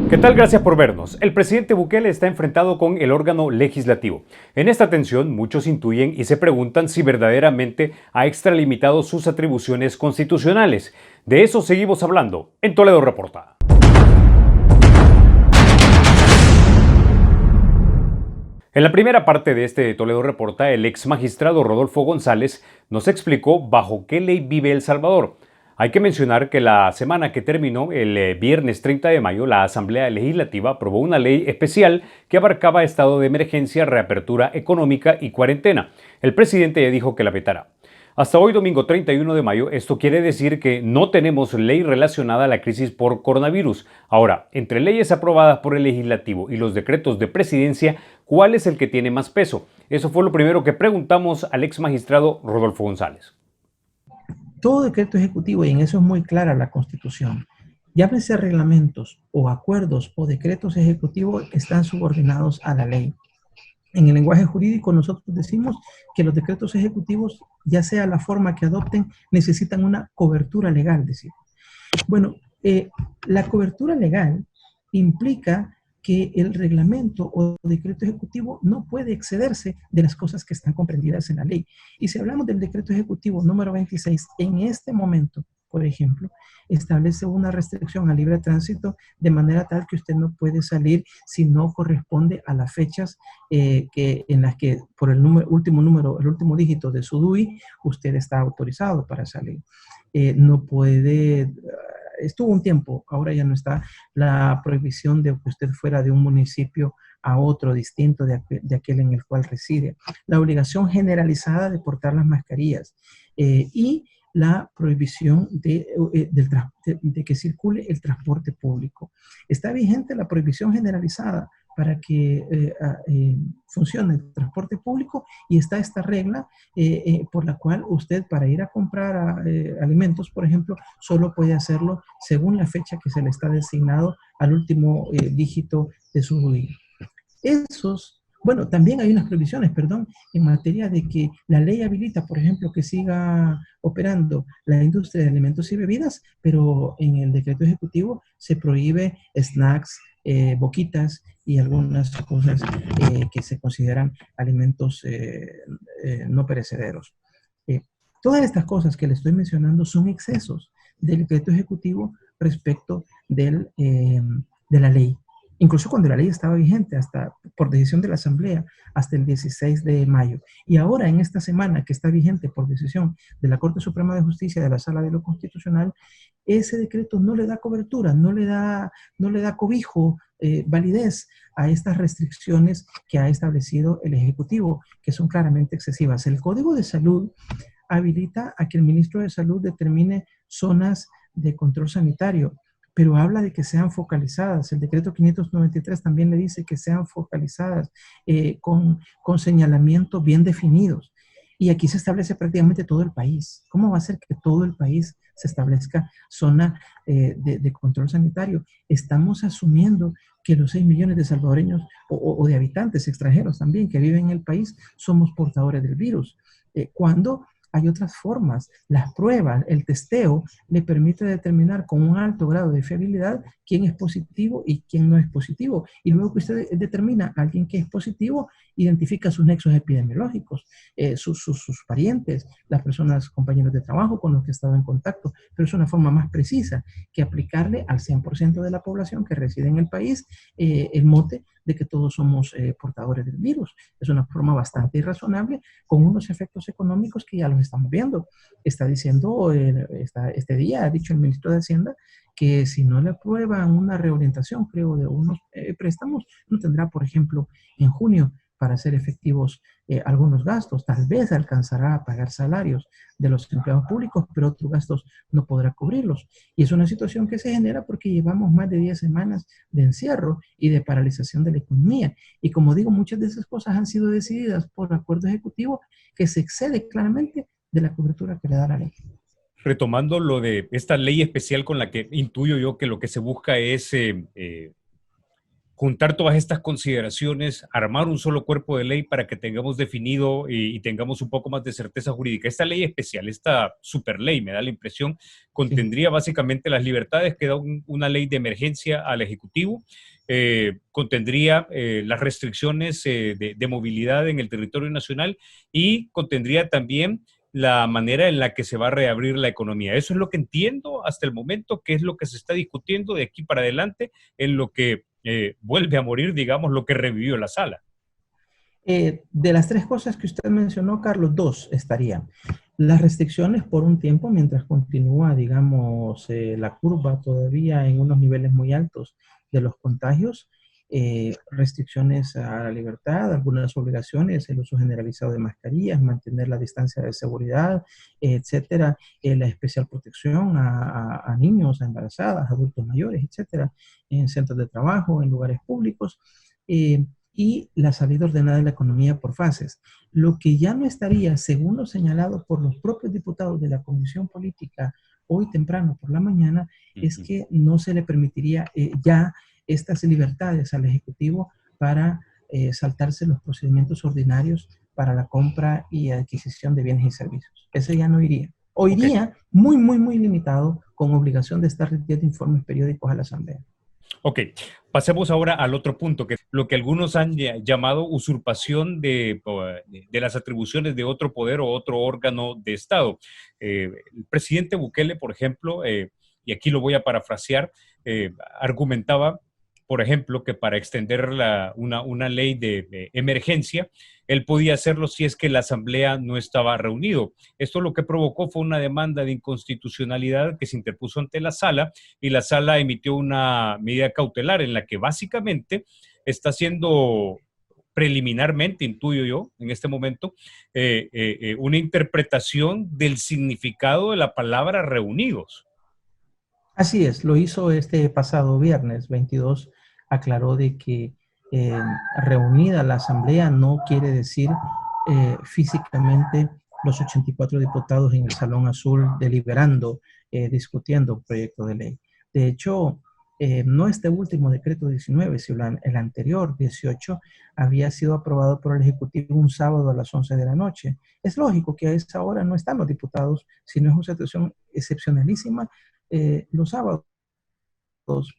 ¿Qué tal? Gracias por vernos. El presidente Bukele está enfrentado con el órgano legislativo. En esta tensión, muchos intuyen y se preguntan si verdaderamente ha extralimitado sus atribuciones constitucionales. De eso seguimos hablando en Toledo Reporta. En la primera parte de este Toledo Reporta, el ex magistrado Rodolfo González nos explicó bajo qué ley vive El Salvador. Hay que mencionar que la semana que terminó, el viernes 30 de mayo, la Asamblea Legislativa aprobó una ley especial que abarcaba estado de emergencia, reapertura económica y cuarentena. El presidente ya dijo que la vetará. Hasta hoy, domingo 31 de mayo, esto quiere decir que no tenemos ley relacionada a la crisis por coronavirus. Ahora, entre leyes aprobadas por el legislativo y los decretos de presidencia, ¿cuál es el que tiene más peso? Eso fue lo primero que preguntamos al ex magistrado Rodolfo González. Todo decreto ejecutivo, y en eso es muy clara la Constitución, llámese reglamentos o acuerdos o decretos ejecutivos, están subordinados a la ley. En el lenguaje jurídico nosotros decimos que los decretos ejecutivos, ya sea la forma que adopten, necesitan una cobertura legal. Decir. Bueno, la cobertura legal implica que el reglamento o decreto ejecutivo no puede excederse de las cosas que están comprendidas en la ley. Y si hablamos del decreto ejecutivo número 26, en este momento, por ejemplo, establece una restricción al libre tránsito de manera tal que usted no puede salir si no corresponde a las fechas en las que por el último número, el último dígito de su DUI, usted está autorizado para salir. No puede estuvo un tiempo, ahora ya no está, la prohibición de que usted fuera de un municipio a otro distinto de aquel en el cual reside. La obligación generalizada de portar las mascarillas y la prohibición de que circule el transporte público. Está vigente la prohibición generalizada para que funcione el transporte público y está esta regla por la cual usted para ir a comprar alimentos, por ejemplo, solo puede hacerlo según la fecha que se le está designado al último dígito de su DUI. Bueno, también hay unas prohibiciones, perdón, en materia de que la ley habilita, por ejemplo, que siga operando la industria de alimentos y bebidas, pero en el decreto ejecutivo se prohíbe snacks, boquitas y algunas cosas que se consideran alimentos no perecederos. Eh, Todas estas cosas que le estoy mencionando son excesos del decreto ejecutivo respecto de la ley. Incluso cuando la ley estaba vigente, hasta por decisión de la Asamblea, hasta el 16 de mayo. Y ahora, en esta semana que está vigente por decisión de la Corte Suprema de Justicia de la Sala de lo Constitucional, ese decreto no le da cobertura, no le da cobijo, validez a estas restricciones que ha establecido el Ejecutivo, que son claramente excesivas. El Código de Salud habilita a que el ministro de Salud determine zonas de control sanitario, pero habla de que sean focalizadas. El decreto 593 también le dice que sean focalizadas con señalamientos bien definidos. Y aquí se establece prácticamente todo el país. ¿Cómo va a ser que todo el país se establezca zona de control sanitario? Estamos asumiendo que los 6 millones de salvadoreños o de habitantes extranjeros también que viven en el país somos portadores del virus. Cuando hay otras formas. Las pruebas, el testeo, le permite determinar con un alto grado de fiabilidad quién es positivo y quién no es positivo. Y luego que usted determina a alguien que es positivo, identifica sus nexos epidemiológicos, sus parientes, las personas, compañeros de trabajo con los que ha estado en contacto. Pero es una forma más precisa que aplicarle al 100% de la población que reside en el país el mote de que todos somos portadores del virus. Es una forma bastante irrazonable con unos efectos económicos que ya los estamos viendo. Está diciendo, este día ha dicho el ministro de Hacienda que si no le aprueban una reorientación, creo, de unos préstamos, no tendrá, por ejemplo, en junio para hacer efectivos algunos gastos. Tal vez alcanzará a pagar salarios de los empleados públicos, pero otros gastos no podrá cubrirlos. Y es una situación que se genera porque llevamos más de 10 semanas de encierro y de paralización de la economía. Y como digo, muchas de esas cosas han sido decididas por acuerdo ejecutivo que se excede claramente de la cobertura que le da la ley. Retomando lo de esta ley especial con la que intuyo yo que lo que se busca es juntar todas estas consideraciones, armar un solo cuerpo de ley para que tengamos definido y tengamos un poco más de certeza jurídica. Esta ley especial, esta super ley, me da la impresión, Sí. contendría básicamente las libertades que da una ley de emergencia al Ejecutivo, contendría las restricciones de movilidad en el territorio nacional y contendría también la manera en la que se va a reabrir la economía. Eso es lo que entiendo hasta el momento, que es lo que se está discutiendo de aquí para adelante, en lo que vuelve a morir, digamos, lo que revivió la sala. De las tres cosas que usted mencionó, Carlos, dos estarían. Las restricciones por un tiempo, mientras continúa, digamos, la curva todavía en unos niveles muy altos de los contagios, restricciones a la libertad, algunas obligaciones, el uso generalizado de mascarillas, mantener la distancia de seguridad, etcétera, la especial protección a niños, a embarazadas, adultos mayores, etcétera, en centros de trabajo, en lugares públicos. Eh, y la salida ordenada de la economía por fases. Lo que ya no estaría, según lo señalado por los propios diputados de la Comisión Política hoy temprano por la mañana, es que no se le permitiría ya estas libertades al Ejecutivo para saltarse los procedimientos ordinarios para la compra y adquisición de bienes y servicios. Ese ya no iría. O Ok, iría muy, muy, muy limitado con obligación de estar remitiendo informes periódicos a la Asamblea. ok. Pasemos ahora al otro punto, que es lo que algunos han llamado usurpación de las atribuciones de otro poder o otro órgano de Estado. El presidente Bukele, por ejemplo, y aquí lo voy a parafrasear, argumentaba, por ejemplo, que para extender una ley de emergencia, él podía hacerlo si es que la Asamblea no estaba reunido. Esto lo que provocó fue una demanda de inconstitucionalidad que se interpuso ante la sala y la sala emitió una medida cautelar en la que básicamente está haciendo preliminarmente, intuyo yo, en este momento, una interpretación del significado de la palabra reunidos. Así es, lo hizo este pasado viernes 22, aclaró de que eh, reunida la Asamblea no quiere decir físicamente los 84 diputados en el Salón Azul deliberando, discutiendo un proyecto de ley. De hecho, no este último decreto 19, sino el anterior 18 había sido aprobado por el Ejecutivo un sábado a las 11 de la noche. Es lógico que a esa hora no están los diputados, sino es una situación excepcionalísima los sábados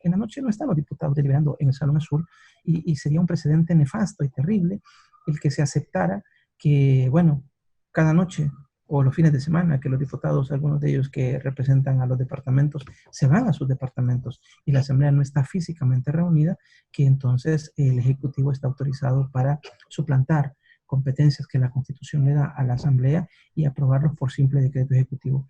en la noche no están los diputados deliberando en el Salón Azul y sería un precedente nefasto y terrible el que se aceptara que, bueno, cada noche o los fines de semana que los diputados, algunos de ellos que representan a los departamentos, se van a sus departamentos y la Asamblea no está físicamente reunida, que entonces el Ejecutivo está autorizado para suplantar competencias que la Constitución le da a la Asamblea y aprobarlos por simple decreto ejecutivo.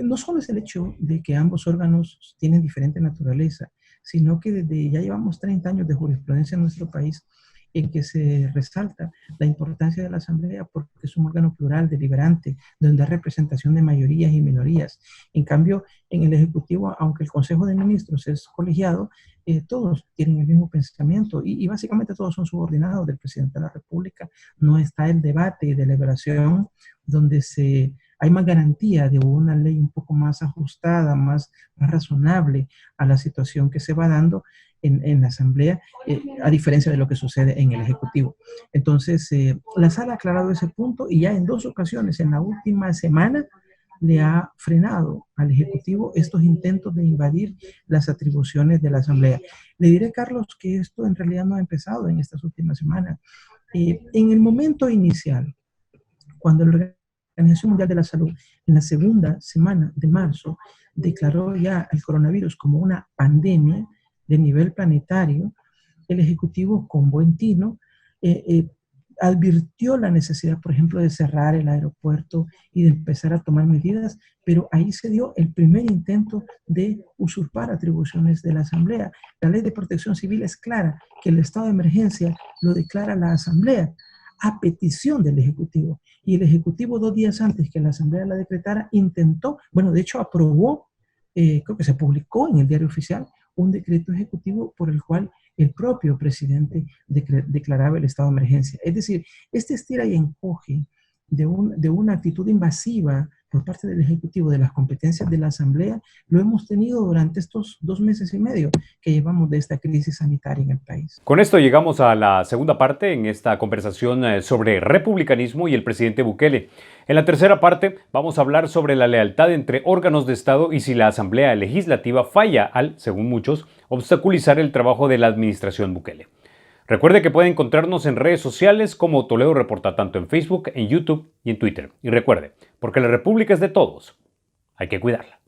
No solo es el hecho de que ambos órganos tienen diferente naturaleza, sino que desde ya llevamos 30 años de jurisprudencia en nuestro país en que se resalta la importancia de la Asamblea porque es un órgano plural, deliberante, donde hay representación de mayorías y minorías. En cambio, en el Ejecutivo, aunque el Consejo de Ministros es colegiado, todos tienen el mismo pensamiento y básicamente todos son subordinados del presidente de la República. No está el debate y deliberación donde hay más garantía de una ley un poco más ajustada, más razonable a la situación que se va dando en la Asamblea, a diferencia de lo que sucede en el Ejecutivo. Entonces, la sala ha aclarado ese punto y ya en dos ocasiones, en la última semana, le ha frenado al Ejecutivo estos intentos de invadir las atribuciones de la Asamblea. Le diré, Carlos, que esto en realidad no ha empezado en estas últimas semanas. En el momento inicial, cuando el Organización Mundial de la Salud, en la segunda semana de marzo, declaró ya el coronavirus como una pandemia de nivel planetario, el Ejecutivo, con buen tino, advirtió la necesidad, por ejemplo, de cerrar el aeropuerto y de empezar a tomar medidas, pero ahí se dio el primer intento de usurpar atribuciones de la Asamblea. La Ley de Protección Civil es clara, que el estado de emergencia lo declara la Asamblea a petición del Ejecutivo. Y el Ejecutivo, 2 días antes que la Asamblea la decretara, intentó, bueno, de hecho aprobó, creo que se publicó en el Diario Oficial, un decreto ejecutivo por el cual el propio presidente declaraba el estado de emergencia. Es decir, este estira y encoge de una actitud invasiva por parte del Ejecutivo de las competencias de la Asamblea lo hemos tenido durante estos 2 meses y medio que llevamos de esta crisis sanitaria en el país. Con esto llegamos a la segunda parte en esta conversación sobre republicanismo y el presidente Bukele. En la tercera parte vamos a hablar sobre la lealtad entre órganos de Estado y si la Asamblea Legislativa falla al, según muchos, obstaculizar el trabajo de la administración Bukele. Recuerde que puede encontrarnos en redes sociales como Toledo Reporta, tanto en Facebook, en YouTube y en Twitter. Y recuerde, porque la República es de todos, hay que cuidarla.